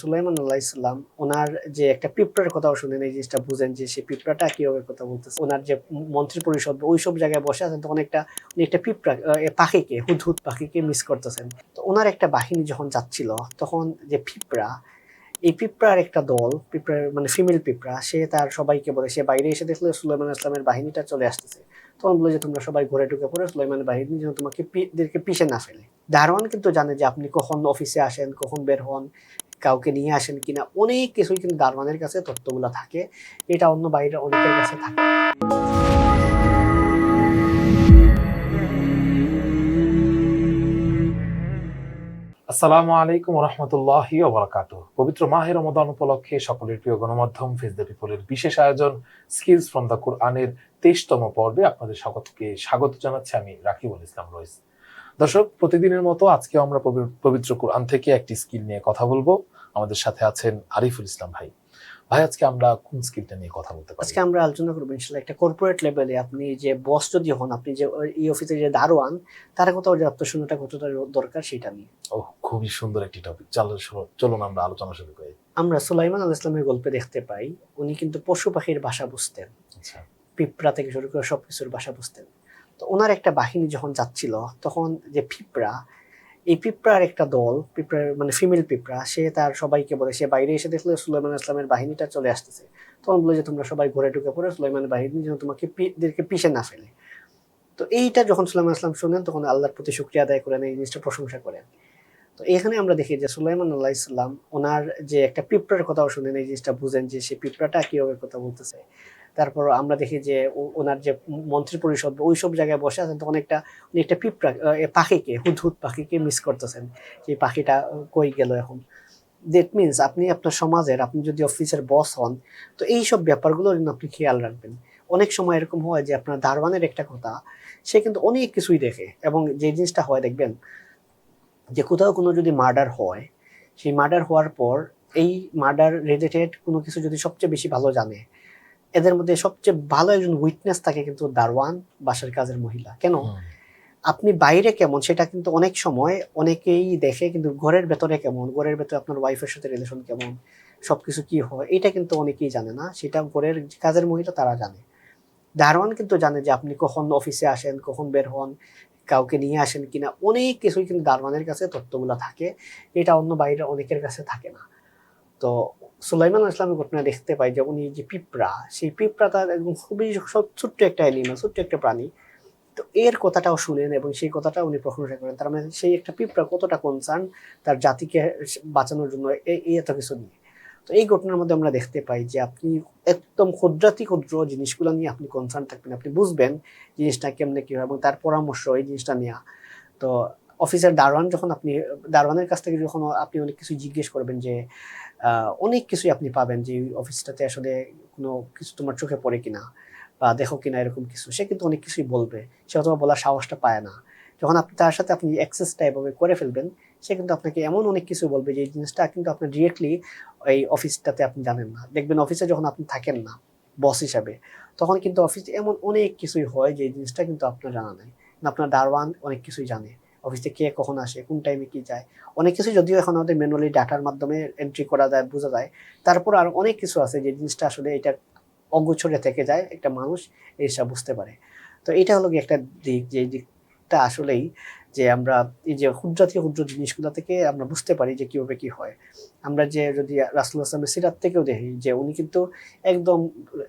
সুলাইমান আলাইহিস সালাম ওনার যে একটা পিঁপড়ার কথাও শুনেন, এই জিনিসটা বুঝেন যে সেই পিঁপড়াটা কিভাবে কথা বলতেছে। ওনার যে মন্ত্রী পরিষদ ওইসব জায়গায় বসে আছেন, তখন উনি একটা পিঁপড়া পাখিকে, হুদহুদ পাখিকে মিস করতেছেন। তো ওনার একটা বাহিনী যখন যাচ্ছিল, তখন যে পিঁপড়া, এই পিঁপড়ার একটা দল, পিঁপড়ার মানে ফিমেল পিঁপড়া, সে তার সবাইকে বলে, সে বাইরে এসে দেখলো সুলাইমান ইসলামের বাহিনীটা চলে আসতেছে, তখন বলে যে তোমরা সবাই ঘরে ঢুকে পড়ে সুলাইমানের বাহিনী যেন তোমাকে পিষে না ফেলে। দারোয়ান কিন্তু জানে যে আপনি কখন অফিসে আসেন, কখন বের হন, কাউকে নিয়ে আসেন কিনা, অনেক কিছুই কিন্তু দারোয়ানের কাছে তথ্যগুলো থাকে, এটা অন্য বাইরে অনেকের কাছে থাকে। আসসালামু আলাইকুম রহমতুল্লাহি পবিত্র মাহে রমাদান উপলক্ষে সকলের প্রিয় গণমাধ্যম ফেস দ্য পিপলের বিশেষ আয়োজন স্কিলস ফ্রম দ্য কোরআনের 23তম পর্বে আপনাদের সকলকে স্বাগত জানাচ্ছি আমি রাকিবুল ইসলাম রইস। দর্শক, প্রতিদিনের মতো আজকে আমরা পবিত্র কোরআন থেকে একটি স্কিল নিয়ে কথা বলবো। আমাদের সাথে আছেন আরিফুল ইসলাম ভাই। আজকে আমরা কোন স্কিলটা নিয়ে কথা বলতে পারি? আজকে আমরা আলোচনা করবো ইনশাল্লাহ একটা কর্পোরেট লেভেলে আপনি যে বস যদি হন, আপনি যে এই অফিসে যে দারোয়ান, তার কোথাও যে আত্মশূন্যতা কতটা দরকার সেটা নিয়ে। খুবই সুন্দর একটি টপিক। চলুন আমরা আলোচনা শুরু করি। আমরা সুলাইমান আলাইহিস সালামের গল্পে দেখতে পাই উনি কিন্তু পশু পাখির ভাষা বুঝতেন, আচ্ছা। পিঁপড়া থেকে শুরু করে সবকিছুর ভাষা বুঝতেন। তো ওনার একটা বাহিনী যখন যাচ্ছিল, তখন যে পিঁপড়া, এই পিঁপড়ার একটা দল, পিঁপড়ার মানে ফিমেল পিঁপড়া, সে তার সবাইকে বলে, সে বাইরে এসে দেখলো সুলাইমান ইসলামের বাহিনীটা চলে আসতেছে, তখন বলে যে তোমরা সবাই ঘরে ঢুকে পড়ে সুলাইমানের বাহিনী যেন তোমাকে পিষে না ফেলে। তো এইটা যখন সুলাইমান ইসলাম শুনেন, তখন আল্লাহর প্রতি শুকরিয়া আদায় করেন, এই জিনিসটা প্রশংসা করেন। তো এখানে আমরা দেখি যে সুলাইমান আলাইহিস সালাম ওনার যে একটা পিঁপড়ার কথাও শুনেন, এই জিনিসটা বুঝেন যে সেই পিঁপড়াটা কিভাবে কথা বলতেছে। তারপর আমরা দেখি যে ওনার যে মন্ত্রী পরিষদ ওইসব জায়গায় বসে আছেন, তখন উনি একটা পিঁপড়া পাখিকে, হুদহুদ পাখিকে মিস করতেছেন, যে পাখিটা কই গেল এখন। দ্যাট মিনস আপনি আপনার সমাজের, আপনি যদি অফিসের বস হন, তো এইসব ব্যাপারগুলো কিন্তু আপনি খেয়াল রাখবেন। অনেক সময় এরকম হয় যে আপনার দারোয়ানের একটা কথা, সে কিন্তু অনেক কিছুই দেখে, এবং যে জিনিসটা হয় দেখবেন যে কোথাও কোনো যদি মার্ডার হয়, সেই মার্ডার হওয়ার পর এই মার্ডার রিলেটেড কোনো কিছু যদি সবচেয়ে বেশি ভালো জানে, এদের মধ্যে সবচেয়ে ভালো একজন উইটনেস থাকে কিন্তু দারোয়ান, বাসার কাজের মহিলা। কেন? আপনি বাইরে কেমন সেটা কিন্তু অনেক সময় অনেকেই দেখে, কিন্তু ঘরের ভেতরে কেমন, ঘরের ভেতরে আপনার ওয়াইফের সাথে রিলেশন কেমন, সবকিছু কি হয়, এটা কিন্তু অনেকেই জানে না, সেটা ঘরের কাজের মহিলা তারা জানে। দারোয়ান কিন্তু জানে যে আপনি কখন অফিসে আসেন, কখন বের হন, কাউকে নিয়ে আসেন কিনা, অনেক কিছুই কিন্তু দারোয়ানের কাছে তথ্যগুলো থাকে, এটা অন্য বাইরে অনেকের কাছে থাকে না। তো সুলাইমান ইসলামের ঘটনা দেখতে পাই যে উনি যে পিঁপড়া, সেই পিঁপড়া তার একদম খুবই ছোট্ট একটা অ্যানিমাল, ছোট্ট একটা প্রাণী। তো এর কথাটাও শুনেন এবং সেই কথাটা উনি প্রশংসা করেন। তার মানে সেই একটা পিঁপড়া কতটা কনসার্ন তার জাতিকে বাঁচানোর জন্য এই এত কিছু নিয়ে। তো এই ঘটনার মধ্যে আমরা দেখতে পাই যে আপনি একদম ক্ষুদ্রাতি ক্ষুদ্র জিনিসগুলো নিয়ে আপনি কনসার্ন থাকবেন, আপনি বুঝবেন জিনিসটা কেমনে কি হয়, এবং তার পরামর্শ এই জিনিসটা নেওয়া। তো অফিসের দারোয়ান যখন আপনি, দারোয়ানের কাছ থেকে যখন আপনি অনেক কিছু জিজ্ঞেস করবেন, যে অনেক কিছুই আপনি পাবেন যে ওই অফিসটাতে আসলে কোনো কিছু তোমার চোখে পড়ে কিনা বা দেখো কিনা, এরকম কিছু সে কিন্তু অনেক কিছুই বলবে, সে অথবা বলার সাহসটা পায় না। যখন আপনি তার সাথে আপনি অ্যাক্সেসটা এভাবে করে ফেলবেন, সে কিন্তু আপনাকে এমন অনেক কিছু বলবে যে এই জিনিসটা কিন্তু আপনার ডিরেক্টলি এই অফিসটাতে আপনি জানেন না। দেখবেন অফিসে যখন আপনি থাকেন না বস হিসাবে, তখন কিন্তু অফিসে এমন অনেক কিছুই হয় যে এই জিনিসটা কিন্তু আপনার জানা নাই, আপনার দারোয়ান অনেক কিছুই জানে, অফিসে কে কখন আসে, কোন টাইমে কি যায়, অনেক কিছু যদিও এখন আমাদের ম্যানুয়ালি ডাটার মাধ্যমে এন্ট্রি করা যায়, বোঝা যায়, তারপর আর অনেক কিছু আছে যে জিনিসটা আসলে এটা অগোছরে থেকে যায়, একটা মানুষ এইসব বুঝতে পারে। তো এটা হলো গিয়ে একটা দিক, যে দিকটা আসলেই যে আমরা এই যে ক্ষুদ্রাতি ক্ষুদ্র জিনিসগুলো থেকে আমরা বুঝতে পারি যে কিভাবে কি হয়। আমরা যে যদি রাসূলুল্লাহ সাল্লাল্লাহু আলাইহি ওয়াসাল্লামের সিরাত থেকেও দেখি যে উনি কিন্তু একদম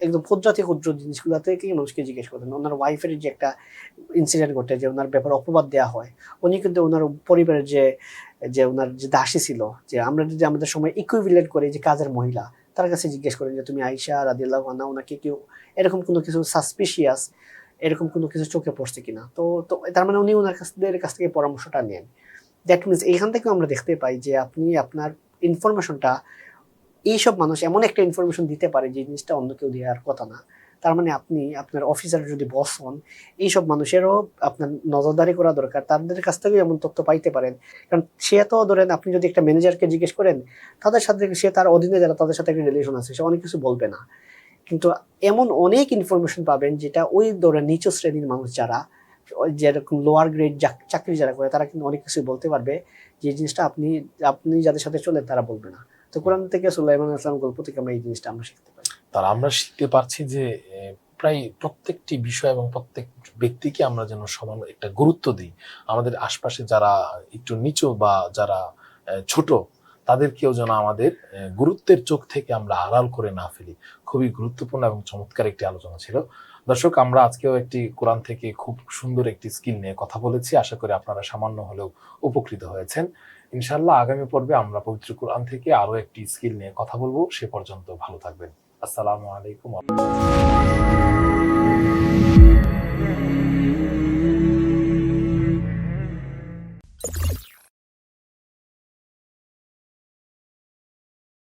একদম ক্ষুদ্রাতি ক্ষুদ্র জিনিসগুলো থেকেই মানুষকে জিজ্ঞেস করতেন। ওনার ওয়াইফের যে একটা ইনসিডেন্ট ঘটে, যে ওনার ব্যাপারে অপবাদ দেওয়া হয়, উনি কিন্তু ওনার পরিবারের যে যে ওনার যে দাসী ছিল, যে আমরা যদি আমাদের সময় ইকুইভ্যালেন্ট করি যে কাজের মহিলা, তার কাছে জিজ্ঞেস করেন যে তুমি আয়েশা রাদিয়াল্লাহু আনহা ওনাকে কেউ এরকম কোনো কিছু সাসপিশিয়াস, এরকম কোনো কিছু চোখে পড়ছে কিনা। তো তো তার মানে উনি ওনার কাছ থেকে পরামর্শটা নেন। দ্যাট মিনস এইখান থেকেও আমরা দেখতে পাই যে আপনি আপনার ইনফরমেশনটা, এইসব মানুষ এমন একটা ইনফরমেশন দিতে পারে যে জিনিসটা অন্য কেউ দেওয়ার কথা না। তার মানে আপনি আপনার অফিসার যদি বস হন, এইসব মানুষেরও আপনার নজরদারি করা দরকার, তাদের কাছ থেকেও এমন তথ্য পাইতে পারেন। কারণ সে তো ধরেন আপনি যদি একটা ম্যানেজারকে জিজ্ঞেস করেন, তাদের সাথে সে তার অধীনে যারা তাদের সাথে একটা রিলেশন আছে, সে অনেক কিছু বলবে না। কিন্তু এমন অনেক ইনফরমেশন পাবেন যেটা ওই ধরেন নিচু শ্রেণীর মানুষ যারা, ওই যেরকম লোয়ার গ্রেড চাকরি যারা করে, তারা কিন্তু অনেক কিছু বলতে পারবে, যে জিনিসটা আপনি আপনি যাদের সাথে চলেন তারা বলবে না। তো কোরআন থেকে সুলাইমান আলাইহিস সালাম গল্প থেকে আমরা এই জিনিসটা আমরা শিখতে পারি। তার আমরা শিখতে পারছি যে প্রায় প্রত্যেকটি বিষয় এবং প্রত্যেক ব্যক্তিকে আমরা যেন সমান একটা গুরুত্ব দিই। আমাদের আশপাশে যারা একটু নিচু বা যারা ছোট, তাদেরকেও যেন আমাদের গুরুত্বের চোখ থেকে আমরা আড়াল করে না ফেলি। খুবই গুরুত্বপূর্ণ এবং চমৎকার একটি আলোচনা ছিল। দর্শক, আমরা আজকেও একটি কোরআন থেকে খুব সুন্দর একটি স্কিল নিয়ে কথা বলেছি। আশা করি আপনারা সামান্য হলেও উপকৃত হয়েছেন। ইনশাআল্লাহ আগামী পর্বে আমরা পবিত্র কোরআন থেকে আরো একটি স্কিল নিয়ে কথা বলবো। সে পর্যন্ত ভালো থাকবেন। আসসালামু আলাইকুম।